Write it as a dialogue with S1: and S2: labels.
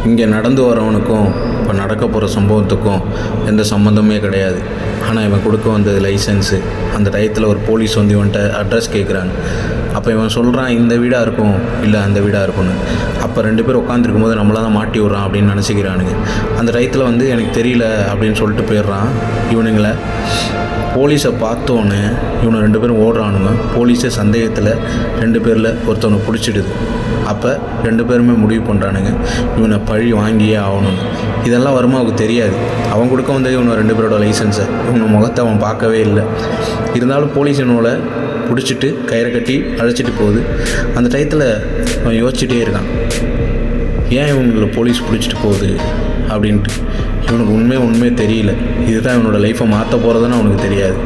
S1: இங்கே நடந்து வரவனுக்கும் இப்போ நடக்க போகிற சம்பவத்துக்கும் எந்த சம்மந்தமே கிடையாது. ஆனால் இவன் கொடுக்க வந்தது லைசன்ஸு. அந்த டயத்தில் ஒரு போலீஸ் வந்து இவன்கிட்ட அட்ரஸ் கேட்குறாங்க. அப்போ இவன் சொல்கிறான் இந்த வீடாக இருக்கும் இல்லை அந்த வீடாக இருக்கும்னு. அப்போ 2 பேர் உட்காந்துருக்கும் போது நம்மள தான் மாட்டி விட்றான் அப்படின்னு நினச்சிக்கிறானுங்க. அந்த டயத்தில் வந்து எனக்கு தெரியல அப்படின்னு சொல்லிட்டு போயிடுறான். இவனுங்களை போலீஸை பார்த்தோன்னே இவனை 2 பேரும் ஓடுறானுங்க. போலீஸே சந்தேகத்தில் 2 பேரில் ஒருத்தவனை பிடிச்சிடுது. அப்போ 2 பேருமே முடிவு பண்ணுறானுங்க இவனை பழி வாங்கியே ஆகணும்னு. இதெல்லாம் வருமாவுக்கு தெரியாது. அவன் கொடுக்க வந்தது இவனை 2 பேரோட லைசன்ஸை. இவனை முகத்தை அவன் பார்க்கவே இல்லை. இருந்தாலும் போலீஸ் இவனோட பிடிச்சிட்டு கயிறை கட்டி அழைச்சிட்டு போகுது. அந்த டயத்தில் அவன் யோசிச்சுட்டே இருக்கான், ஏன் இவங்களை போலீஸ் பிடிச்சிட்டு போகுது அப்படின்ட்டு. இவனுக்கு உண்மையே தெரியல. இதுதான் இவனோட லைஃப்பை மாற்ற போகிறதுன்னு அவனுக்கு தெரியாது.